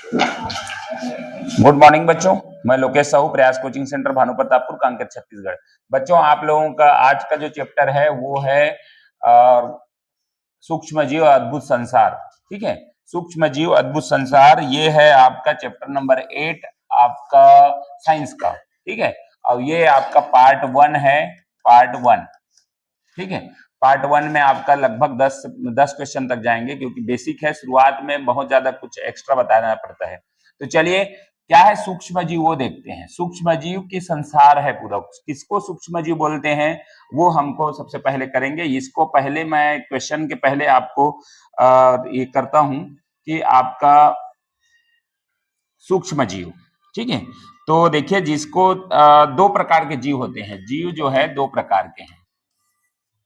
Good morning बच्चों, मैं लोकेश साहू, प्रयास कोचिंग सेंटर भानु प्रतापपुर, कांकेर, छत्तीसगढ़। बच्चों, आप लोगों का आज का जो चैप्टर है वो है सूक्ष्म जीव अद्भुत संसार। ठीक है, सूक्ष्म जीव अद्भुत संसार, ये है आपका चैप्टर नंबर 8 आपका साइंस का। ठीक है, और ये आपका पार्ट 1 है, पार्ट 1। ठीक है, पार्ट 1 में आपका लगभग 10 क्वेश्चन तक जाएंगे, क्योंकि बेसिक है, शुरुआत में बहुत ज्यादा कुछ एक्स्ट्रा बताना पड़ता है। तो चलिए, क्या है सूक्ष्म जीव वो देखते हैं। सूक्ष्म जीव की संसार है पूरा, किसको सूक्ष्म जीव बोलते हैं वो हमको सबसे पहले करेंगे। इसको पहले मैं क्वेश्चन के पहले आपको ये करता हूं कि आपका सूक्ष्म जीव, ठीक है, तो देखिए, जिसको दो प्रकार के जीव होते हैं। जीव जो है दो प्रकार के हैं।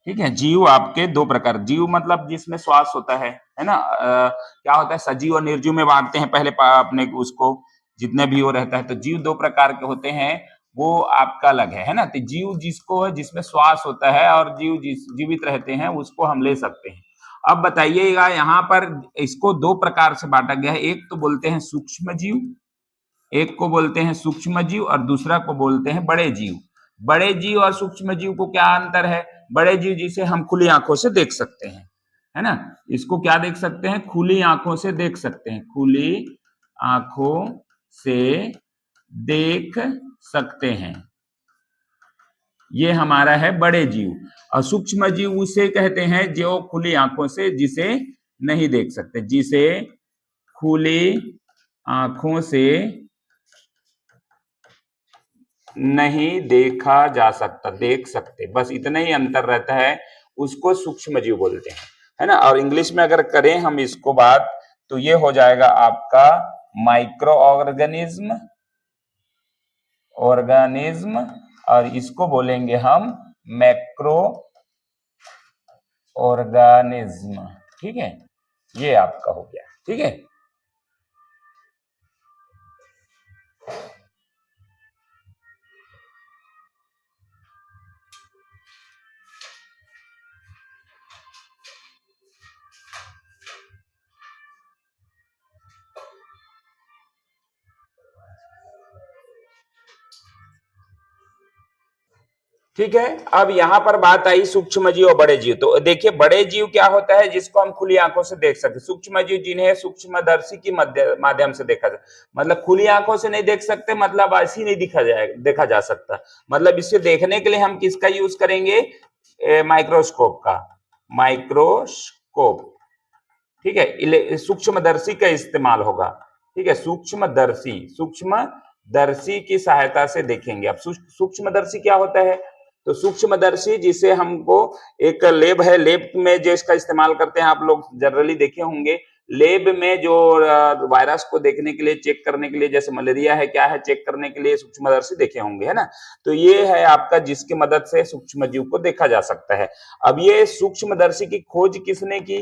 ठीक है, जीव आपके दो प्रकार, जीव मतलब जिसमें श्वास होता है ना। क्या होता है, सजीव और निर्जीव में बांटते हैं पहले अपने उसको, जितने भी वो रहता है। तो जीव दो प्रकार के होते हैं, वो आपका अलग है ना। तो जीव जिसको है, जिसमें श्वास होता है, और जीव जीवित रहते हैं, उसको हम ले सकते हैं। अब बताइएगा, यहाँ पर इसको दो प्रकार से बांटा गया है। एक तो बोलते हैं सूक्ष्म जीव, एक को बोलते हैं सूक्ष्म जीव, और दूसरा को बोलते हैं बड़े जीव। बड़े जीव और सूक्ष्म जीव को क्या अंतर है? बड़े जीव जिसे हम खुली आंखों से देख सकते हैं, है ना। इसको क्या देख सकते हैं? खुली आंखों से देख सकते हैं, खुली आंखों से देख सकते हैं। ये हमारा है बड़े जीव। और सूक्ष्म जीव उसे कहते हैं जो खुली आंखों से, जिसे नहीं देख सकते, जिसे खुली आंखों से नहीं देखा जा सकता, देख सकते, बस इतना ही अंतर रहता है। उसको सूक्ष्म जीव बोलते हैं, है ना। और इंग्लिश में अगर करें हम इसको बात, तो ये हो जाएगा आपका माइक्रो ऑर्गेनिज्म, और इसको बोलेंगे हम मैक्रो ऑर्गेनिज्म। ठीक है, ये आपका हो गया। ठीक है, ठीक है। अब यहां पर बात आई सूक्ष्म जीव और बड़े जीव। तो देखिए, बड़े जीव क्या होता है? जिसको हम खुली आंखों से देख सकते। सूक्ष्म जीव जिन्हें सूक्ष्मदर्शी की माध्यम से देखा जाए, मतलब खुली आंखों से नहीं देख सकते, मतलब ऐसी नहीं देखा जा सकता। मतलब इसे देखने के लिए हम किसका यूज करेंगे? माइक्रोस्कोप का, माइक्रोस्कोप। ठीक है, सूक्ष्मदर्शी का इस्तेमाल होगा। ठीक है, सूक्ष्मदर्शी की सहायता से देखेंगे। अब सूक्ष्मदर्शी क्या होता है? तो सूक्ष्मदर्शी जिसे हमको, एक लेब है, लेब में जो इसका इस्तेमाल करते हैं, आप लोग जनरली देखे होंगे। लेब में जो वायरस को देखने के लिए, चेक करने के लिए, जैसे मलेरिया है क्या है, चेक करने के लिए सूक्ष्मदर्शी देखे होंगे, है ना। तो ये है आपका, जिसकी मदद से सूक्ष्म जीव को देखा जा सकता है। अब ये सूक्ष्मदर्शी की खोज किसने की?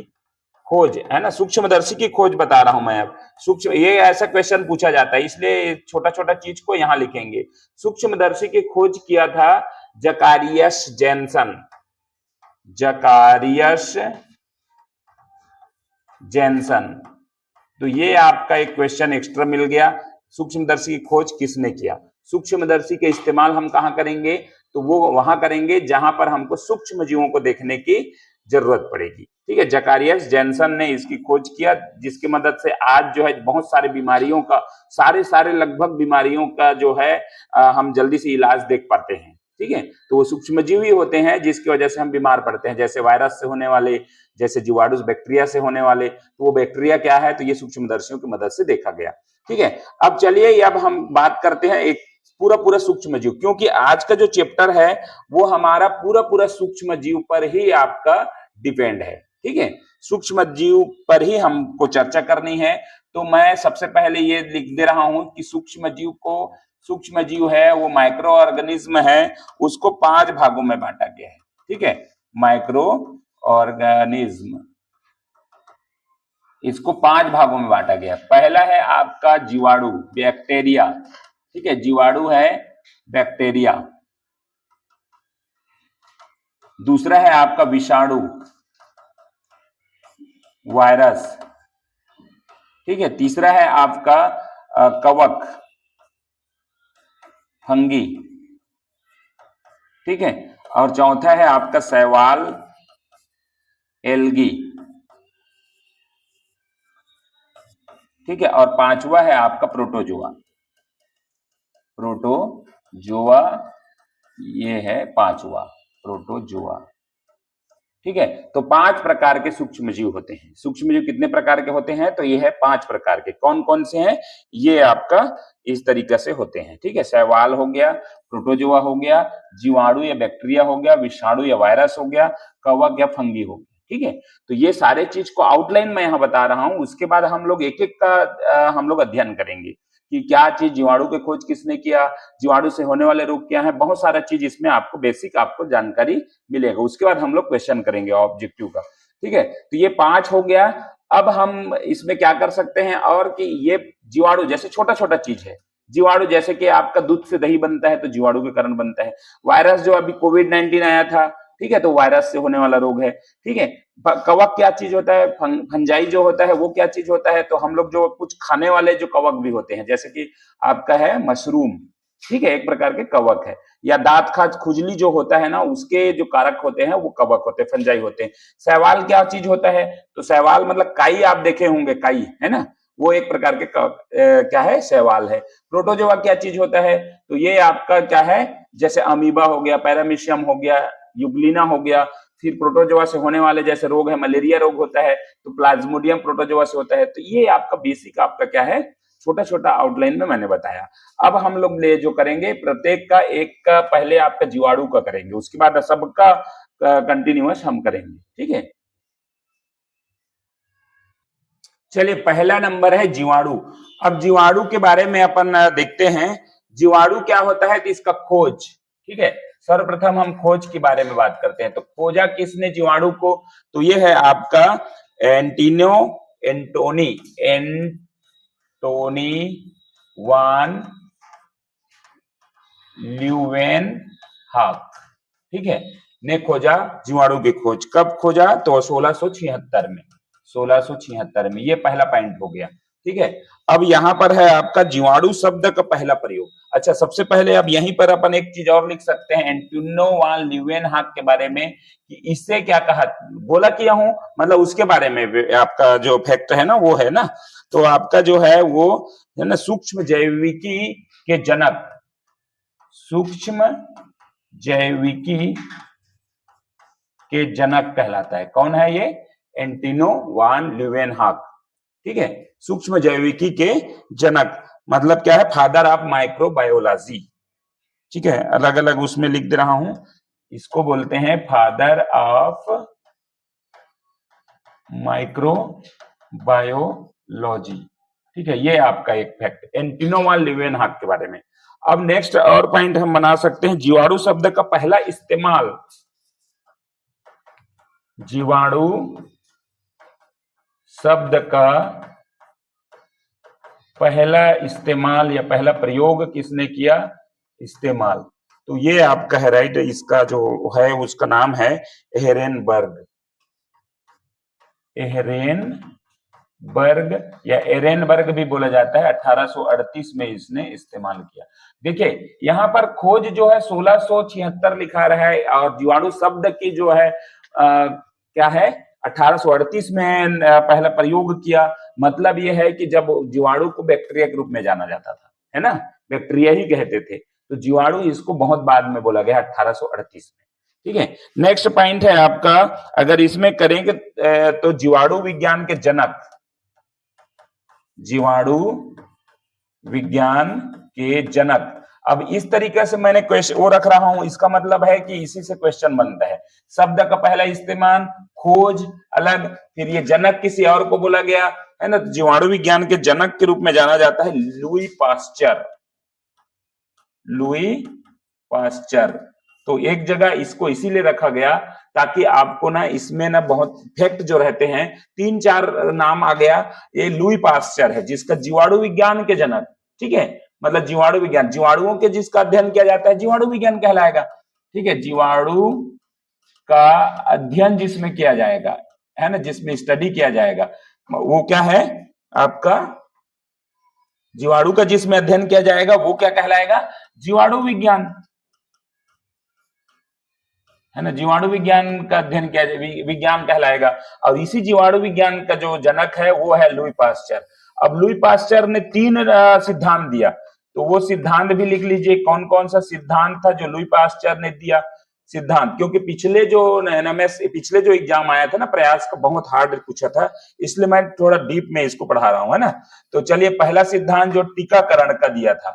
खोज, है ना, सूक्ष्मदर्शी की खोज बता रहा हूं मैं। अब सूक्ष्म, ये ऐसा क्वेश्चन पूछा जाता है, इसलिए छोटा छोटा चीज को यहां लिखेंगे। सूक्ष्मदर्शी की खोज किया था जकारियस जेनसन, जकारियस जेनसन। तो ये आपका एक क्वेश्चन एक्स्ट्रा मिल गया। सूक्ष्मदर्शी की खोज किसने किया? सूक्ष्मदर्शी के इस्तेमाल हम कहां करेंगे? तो वो वहां करेंगे जहां पर हमको सूक्ष्म जीवों को देखने की जरूरत पड़ेगी। ठीक है, जकारियस जेनसन ने इसकी खोज किया, जिसकी मदद से आज जो है बहुत सारे बीमारियों का, सारे लगभग बीमारियों का जो है हम जल्दी से इलाज देख पाते हैं। ठीक है, तो वो सूक्ष्म जीव ही होते हैं जिसकी वजह से हम बीमार पड़ते हैं, जैसे वायरस से होने वाले, जैसे जीवाणु बैक्टीरिया से होने वाले। तो वो बैक्टीरिया क्या है? तो ये सूक्ष्मदर्शियों की मदद से देखा गया। ठीक है, अब चलिए, अब हम बात करते हैं एक पूरा सूक्ष्म जीव, क्योंकि आज का जो चैप्टर है वो हमारा पूरा सूक्ष्म जीव पर ही आपका डिपेंड है। ठीक है, सूक्ष्म जीव पर ही हमको चर्चा करनी है। तो मैं सबसे पहले ये लिख दे रहा हूं कि सूक्ष्म जीव है वो माइक्रो ऑर्गेनिज्म है, उसको 5 भागों में बांटा गया है। ठीक है, माइक्रो ऑर्गेनिज्म, इसको 5 भागों में बांटा गया। पहला है आपका जीवाणु, बैक्टीरिया। ठीक है, जीवाणु है बैक्टीरिया। दूसरा है आपका विषाणु, वायरस। ठीक है, तीसरा है आपका कवक, फंगी, ठीक है, और चौथा है आपका शैवाल, एल्गी, ठीक है, और पांचवा है आपका प्रोटोजोआ। प्रोटोजोआ ये है पांचवा, प्रोटोजोआ, ठीक है। तो 5 प्रकार के सूक्ष्म जीव होते हैं। सूक्ष्म जीव कितने प्रकार के होते हैं? तो ये है 5 प्रकार के। कौन कौन से हैं? ये आपका इस तरीके से होते हैं, ठीक है। शैवाल हो गया, प्रोटोजोआ हो गया, जीवाणु या बैक्टीरिया हो गया, विषाणु या वायरस हो गया, कवक या फंगी हो गया, ठीक है। तो ये सारे चीज को आउटलाइन मैं यहाँ बता रहा हूं, उसके बाद हम लोग एक एक का हम लोग अध्ययन करेंगे कि क्या चीज, जीवाणु की खोज किसने किया, जीवाणु से होने वाले रोग क्या है, बहुत सारा चीज इसमें आपको बेसिक आपको जानकारी मिलेगा। उसके बाद हम लोग क्वेश्चन करेंगे ऑब्जेक्टिव का, ठीक है। तो ये 5 हो गया। अब हम इसमें क्या कर सकते हैं और कि ये जीवाणु जैसे छोटा छोटा चीज है, जीवाणु जैसे कि आपका दूध से दही बनता है तो जीवाणु के कारण बनता है। वायरस जो अभी कोविड-19 आया था, ठीक है, तो वायरस से होने वाला रोग है, ठीक है। कवक क्या चीज होता है, फंजाई जो होता है वो क्या चीज होता है, तो हम लोग जो कुछ खाने वाले जो कवक भी होते हैं, जैसे कि आपका है मशरूम, ठीक है, एक प्रकार के कवक है। या दांत खाज खुजली जो होता है ना, उसके जो कारक होते हैं वो कवक होते हैं, फंजाई होते हैं। शैवाल क्या चीज होता है, तो शैवाल मतलब काई, आप देखे होंगे काई, है ना, वो एक प्रकार के क्या है, शैवाल है। प्रोटोजोआ क्या चीज होता है, तो ये आपका क्या है, जैसे अमीबा हो गया, पैरामीशियम हो गया, यूग्लिना हो गया। फिर प्रोटोजोआ से होने वाले जैसे रोग है, मलेरिया रोग होता है तो प्लाज्मोडियम प्रोटोजोआ से होता है। तो ये आपका बेसिक आपका क्या है, छोटा छोटा आउटलाइन में मैंने बताया। अब हम लोग ले जो करेंगे प्रत्येक का एक का, पहले आपका जीवाणु का करेंगे, उसके बाद सबका कंटिन्यूअस हम करेंगे, ठीक है। चलिए, पहला नंबर है जीवाणु। अब जीवाणु के बारे में अपन देखते हैं, जीवाणु क्या होता है, तो इसका खोज, ठीक है। सर्वप्रथम हम खोज के बारे में बात करते हैं। तो खोजा किसने जीवाणु को, तो ये है आपका एंटोनी वान ल्यूवेनहॉक, ठीक है, ने खोजा जीवाणु की खोज। कब खोजा, तो 1676 में, 1676 में। ये पहला पॉइंट हो गया, ठीक है। अब यहाँ पर है आपका जीवाणु शब्द का पहला प्रयोग। अच्छा, सबसे पहले अब यहीं पर अपन एक चीज और लिख सकते हैं एंटोनियो वान ल्यूवेनहॉक के बारे में, कि इससे क्या कहा, बोला किया हूं, मतलब उसके बारे में आपका जो फैक्ट है ना वो है ना, तो आपका जो है वो है ना, सूक्ष्म जैविकी के जनक, सूक्ष्म जैविकी के जनक कहलाता है। कौन है ये, एंटोनियो वान ल्यूवेनहॉक, ठीक है, सूक्ष्म जैविकी के जनक, मतलब क्या है, फादर ऑफ माइक्रोबायोलॉजी, ठीक है, अलग अलग उसमें लिख दे रहा हूं, इसको बोलते हैं फादर ऑफ माइक्रोबायोलॉजी, ठीक है। ये आपका एक फैक्ट एंटोनियो वान ल्यूवेनहॉक के बारे में। अब नेक्स्ट और पॉइंट हम बना सकते हैं, जीवाणु शब्द का पहला इस्तेमाल, जीवाणु शब्द का पहला इस्तेमाल या पहला प्रयोग किसने किया, इस्तेमाल, तो ये आपका है राइट, इसका जो है उसका नाम है एहरेनबर्ग, एहरेनबर्ग या एरेनबर्ग भी बोला जाता है। 1838 में इसने इस्तेमाल किया। देखिए यहाँ पर खोज जो है 1676 लिखा रहा है, और जीवाणु शब्द की जो है क्या है, 1838 में पहला प्रयोग किया। मतलब यह है कि जब जीवाणु को बैक्टीरिया के रूप में जाना जाता था, है ना, बैक्टीरिया ही कहते थे, तो जीवाणु इसको बहुत बाद में बोला गया 1838 में, ठीक है। नेक्स्ट पॉइंट है आपका, अगर इसमें करेंगे तो जीवाणु विज्ञान के जनक, जीवाणु विज्ञान के जनक। अब इस तरीके से मैंने क्वेश्चन वो रख रहा हूं, इसका मतलब है कि इसी से क्वेश्चन बनता है। शब्द का पहला इस्तेमाल, खोज अलग, फिर ये जनक किसी और को बोला गया, है ना। जीवाणु विज्ञान के जनक के रूप में जाना जाता है लुई पास्चर, लुई पास्चर। तो एक जगह इसको इसीलिए रखा गया ताकि आपको ना इसमें ना बहुत फैक्ट जो रहते हैं, 3-4 नाम आ गया। ये लुई पास्चर है जिसका जीवाणु विज्ञान के जनक, ठीक है, मतलब जीवाणु विज्ञान, जीवाणुओं के जिसका अध्ययन किया जाता है जीवाणु विज्ञान कहलाएगा, ठीक है। जीवाणु का अध्ययन जिसमें किया जाएगा, है ना, जिसमें स्टडी किया जाएगा, वो क्या है, आपका जीवाणु का जिसमें अध्ययन किया जाएगा वो क्या कहलाएगा? जीवाणु विज्ञान, है ना। जीवाणु विज्ञान का अध्ययन किया विज्ञान कहलाएगा। और इसी जीवाणु विज्ञान का जो जनक है वो है लुई पास्चर। अब लुई पास्चर ने 3 सिद्धांत दिया, तो वो सिद्धांत भी लिख लीजिए। कौन कौन सा सिद्धांत था जो लुई पास्चर ने दिया सिद्धांत? क्योंकि पिछले जो पिछले जो एग्जाम आया था ना प्रयास का, बहुत हार्ड पूछा था, इसलिए मैं थोड़ा डीप में इसको पढ़ा रहा हूं, है ना। तो चलिए, पहला सिद्धांत जो टीकाकरण का दिया था,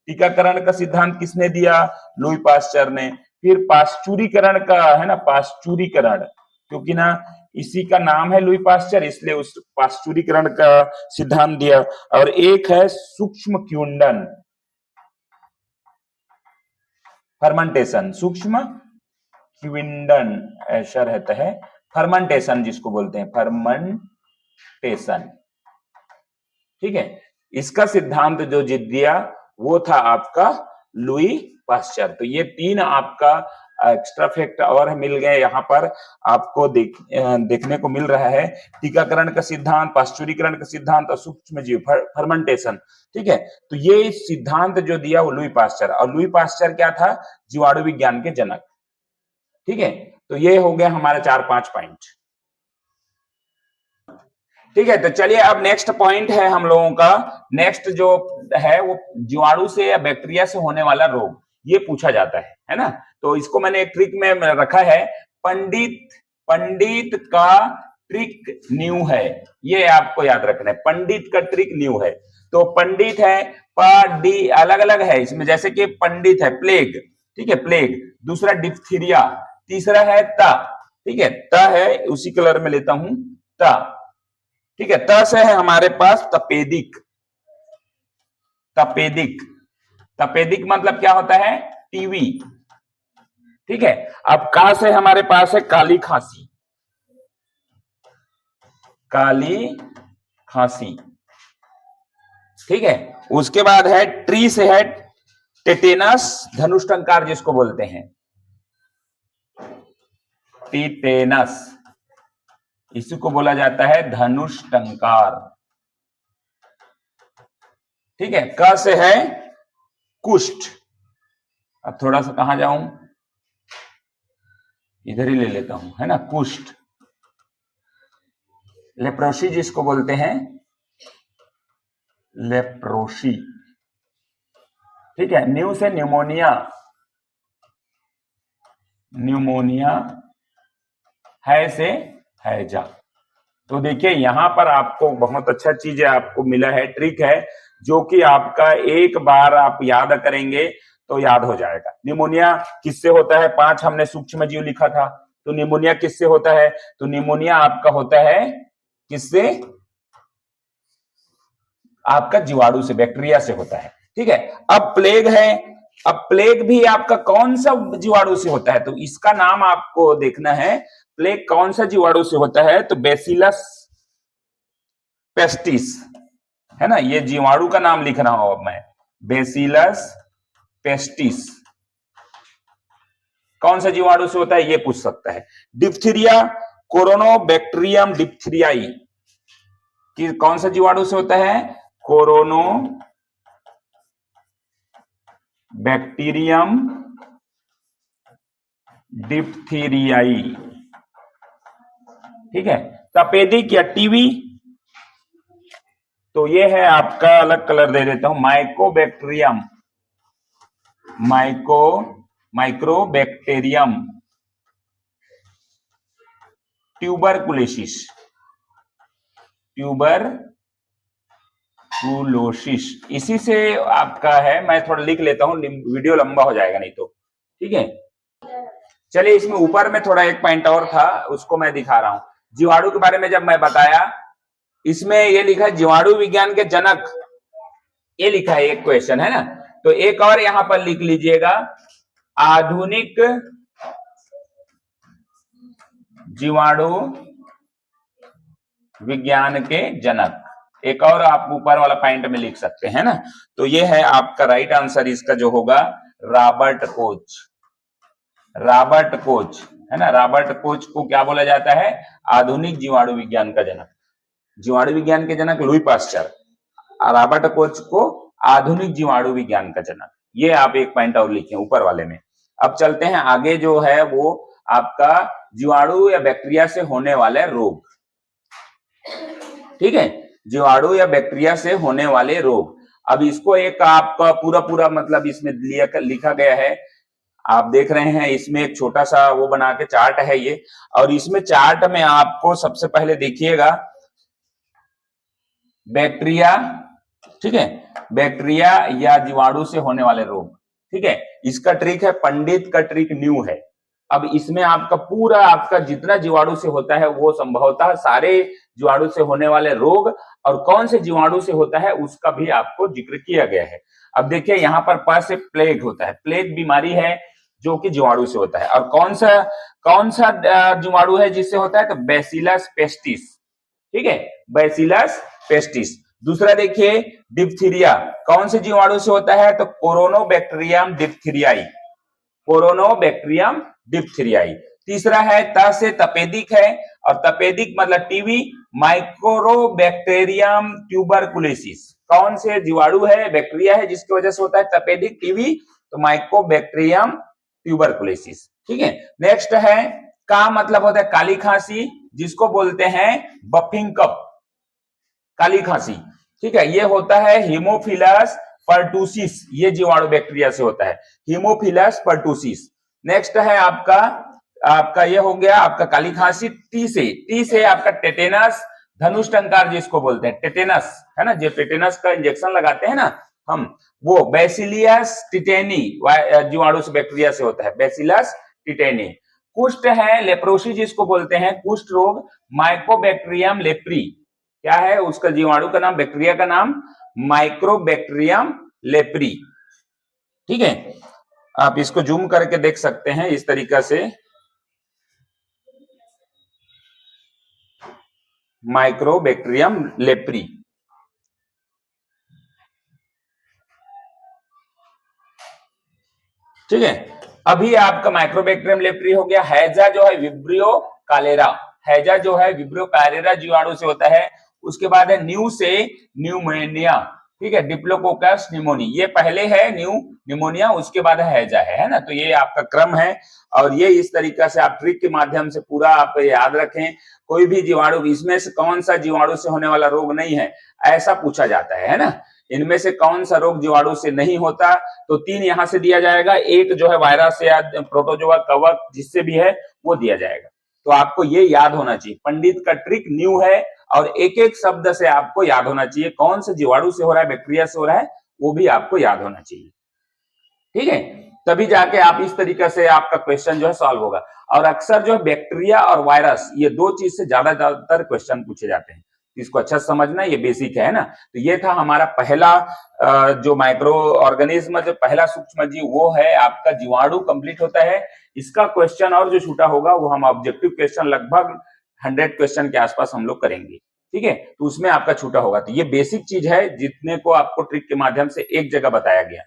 टीकाकरण का सिद्धांत किसने दिया? लुई पास्चर ने। फिर पाश्चुरीकरण का, है ना, पाश्चुरीकरण, क्योंकि ना इसी का नाम है लुई पास्चर, इसलिए उस पाश्चुरीकरण का सिद्धांत दिया। और एक है सूक्ष्म क्युंडन, फर्मेंटेशन, सूक्ष्म क्विंडन ऐसा रहता है, फर्मेंटेशन जिसको बोलते हैं, फर्मेंटेशन। ठीक है, इसका सिद्धांत जो जीत दिया वो था आपका लुई पास्चर। तो ये 3 आपका एक्स्ट्रा फैक्ट और मिल गए यहाँ पर आपको देखने को मिल रहा है। टीकाकरण का सिद्धांत, पाश्चुरीकरण का सिद्धांत और सूक्ष्म जीव, फर्मेंटेशन। ठीक है, तो ये सिद्धांत जो दिया वो लुई पास्चर। और लुई पास्चर क्या था? जीवाणु विज्ञान के जनक। ठीक है, तो ये हो गया हमारा 4-5 पॉइंट। ठीक है, तो चलिए अब नेक्स्ट पॉइंट है हम लोगों का। नेक्स्ट जो है वो जीवाणु से या बैक्टीरिया से होने वाला रोग, ये पूछा जाता है ना। तो इसको मैंने एक ट्रिक में रखा है, पंडित का ट्रिक न्यू है, ये आपको याद रखना है। पंडित का ट्रिक न्यू है। तो पंडित है, डी अलग अलग है इसमें, जैसे कि पंडित है प्लेग, ठीक है, प्लेग। दूसरा डिप्थीरिया, तीसरा है ता, ठीक है, ता है, उसी कलर में लेता हूं, ता। ठीक है, त से है हमारे पास तपेदिक, तपेदिक, तपेदिक मतलब क्या होता है? टीवी। ठीक है, अब का से हमारे पास है काली खांसी, काली खांसी। ठीक है, उसके बाद है ट्री से है टेटेनस, धनुष टंकार जिसको बोलते हैं, टेटेनस, इसी को बोला जाता है धनुष टंकार। ठीक है, क से है कुष्ठ। अब थोड़ा सा कहां जाऊं, इधर ही ले लेता हूं, है ना, कुष्ठ, लेप्रोसी जिसको बोलते हैं, लेप्रोसी। ठीक है, न्यू से न्यूमोनिया, न्यूमोनिया, है से हैजा। तो देखिए यहां पर आपको बहुत अच्छा चीज आपको मिला है, ट्रिक है, जो कि आपका एक बार आप याद करेंगे तो याद हो जाएगा। निमोनिया किससे होता है? 5 हमने सूक्ष्म जीव लिखा था, तो निमोनिया किससे होता है? तो निमोनिया आपका होता है किससे? आपका जीवाणु से, बैक्टीरिया से होता है। ठीक है, अब प्लेग है, अब प्लेग भी आपका कौन सा जीवाणु से होता है? तो इसका नाम आपको देखना है, प्लेग कौन सा जीवाणु से होता है? तो बेसिलस पेस्टिस, है ना, ये जीवाणु का नाम लिख रहा हूं अब मैं, बेसिलस पेस्टिस। कौन सा जीवाणु से होता है ये पूछ सकता है। डिप्थीरिया, कोरोनोबैक्टीरियम डिप्थीरियाई, कि कौन सा जीवाणु से होता है? Corynebacterium diphtheriae. ठीक है, तपेदिक या टीवी, तो ये है आपका, अलग कलर दे देता हूं, माइकोबैक्टीरियम, माइक्रोबैक्टीरियम ट्यूबरकुलोसिस, ट्यूबरकुलोसिस, इसी से आपका है। मैं थोड़ा लिख लेता हूं, वीडियो लंबा हो जाएगा नहीं तो। ठीक है, चलिए इसमें ऊपर में थोड़ा एक पॉइंट और था, उसको मैं दिखा रहा हूं। जीवाणु के बारे में जब मैं बताया, इसमें ये लिखा है जीवाणु विज्ञान के जनक, ये लिखा है एक क्वेश्चन, है ना। तो एक और यहां पर लिख लीजिएगा, आधुनिक जीवाणु विज्ञान के जनक, एक और आप ऊपर वाला पॉइंट में लिख सकते हैं ना। तो ये है आपका राइट आंसर, इसका जो होगा रॉबर्ट कोच, रॉबर्ट कोच, है ना। रॉबर्ट कोच को क्या बोला जाता है? आधुनिक जीवाणु विज्ञान का जनक। जीवाणु विज्ञान के जनक लुई पास्चर, रॉबर्ट कोच को आधुनिक जीवाणु विज्ञान का जनक। ये आप एक पॉइंट और लिखें ऊपर वाले में। अब चलते हैं आगे, जो है वो आपका जीवाणु या बैक्टीरिया से होने वाले रोग। ठीक है, जीवाणु या बैक्टीरिया से होने वाले रोग। अब इसको एक आपका पूरा मतलब इसमें लिखा गया है, आप देख रहे हैं। इसमें एक छोटा सा वो बना के चार्ट है ये, और इसमें चार्ट में आपको सबसे पहले देखिएगा बैक्टीरिया, ठीक है, बैक्टीरिया या जीवाणु से होने वाले रोग। ठीक है, इसका ट्रिक है, पंडित का ट्रिक न्यू है। अब इसमें आपका पूरा आपका जितना जीवाणु से होता है वो संभवतः सारे जीवाणु से होने वाले रोग और कौन से जीवाणु से होता है उसका भी आपको जिक्र किया गया है। अब देखिए यहाँ पर प से प्लेग होता है, प्लेग बीमारी है जो कि जीवाणु से होता है। और कौन सा जीवाणु है जिससे होता है, तो बैसिलस पेस्टिस। ठीक है, बैसिलस पेस्टिस। दूसरा देखिए डिप्थीरिया, कौन से जीवाणु से होता है, तो कोरोनोबैक्टीरियम डिप्थीरियाई, कोरोनोबैक्टीरियम डिप्थीरियाई। तीसरा है त से तपेदिक है, और तपेदिक मतलब टीबी, माइक्रोबैक्टीरियम ट्यूबरकुलोसिस। कौन से जीवाणु है, बैक्टीरिया है जिसकी वजह से होता है तपेदिक, टीबी, तो माइक्रोबैक्टीरियम ट्यूबरकुलोसिस। ठीक है, नेक्स्ट है का मतलब होता है काली खांसी, जिसको बोलते हैं बफिंग कफ, काली खांसी। ठीक है, ये होता है हीमोफिलस पर्टुसिस, ये जीवाणु बैक्टीरिया से होता है, हीमोफिलस पर्टुसिस। नेक्स्ट है आपका ये हो गया आपका काली खांसी। टी से आपका टेटेनस, धनुष टंकार जिसको बोलते हैं, टेटेनस है ना, जो टेटेनस का इंजेक्शन लगाते हैं ना हम, वो बैसिलियस टिटेनी जीवाणु से बैक्टीरिया से होता है, बैसिलस टिटेनी। कुष्ठ है, लेप्रोसी जिसको बोलते हैं, कुष्ठ रोग, माइकोबैक्टीरियम लेप्री। क्या है उसका जीवाणु का नाम, बैक्टीरिया का नाम माइक्रोबैक्टीरियम लेप्री। ठीक है, आप इसको जूम करके देख सकते हैं इस तरीका से, माइक्रोबैक्टीरियम लेप्री। ठीक है, अभी आपका माइक्रोबैक्टीरियम लेप्री हो गया। हैजा जो है विब्रियो कालेरा, हैजा जो है विब्रियो कालेरा जीवाणु से होता है। उसके बाद है न्यू से न्यूमोनिया, ठीक है, डिप्लोकोकस निमोनी, ये पहले है न्यू निमोनिया, उसके बाद हैजा है ना। तो ये आपका क्रम है, और ये इस तरीका से आप ट्रिक के माध्यम से पूरा आप याद रखें। कोई भी जीवाणु, इसमें से कौन सा जीवाणु से होने वाला रोग नहीं है, ऐसा पूछा जाता है ना। इनमें से कौन सा रोग जीवाणु से नहीं होता, तो 3 यहां से दिया जाएगा, एक जो है वायरस या प्रोटोजोआ कवक जिससे भी है वो दिया जाएगा। तो आपको ये याद होना चाहिए, पंडित का ट्रिक न्यू है, और एक एक शब्द से आपको याद होना चाहिए, कौन से जीवाणु से हो रहा है, बैक्टीरिया से हो रहा है, वो भी आपको याद होना चाहिए। ठीक है, तभी जाके आप इस तरीके से आपका क्वेश्चन जो है सॉल्व होगा। और अक्सर जो है बैक्टीरिया और वायरस, ये दो चीज से ज्यादातर क्वेश्चन पूछे जाते हैं, इसको अच्छा समझना, ये बेसिक है ना। तो ये था हमारा पहला जो माइक्रो ऑर्गेनिज्म, जो पहला सूक्ष्म जीव, वो है आपका जीवाणु, कंप्लीट होता है। इसका क्वेश्चन और जो छूटा होगा वो हम ऑब्जेक्टिव क्वेश्चन लगभग 100 क्वेश्चन के आसपास हम लोग करेंगे। ठीक है, तो उसमें आपका छूटा होगा। तो ये बेसिक चीज है जितने को आपको ट्रिक के माध्यम से एक जगह बताया गया।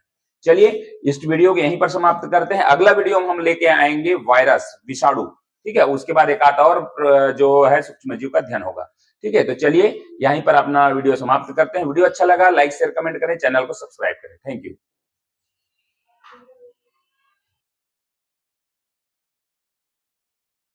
चलिए इस वीडियो को यहीं पर समाप्त करते हैं। अगला वीडियो में हम लेके आएंगे वायरस, विषाणु। ठीक है, उसके बाद एक आध और जो है सूक्ष्म जीव का अध्ययन होगा। ठीक है, तो चलिए यहीं पर अपना वीडियो समाप्त करते हैं। वीडियो अच्छा लगा लाइक शेयर कमेंट करें, चैनल को सब्सक्राइब करें। Thank you.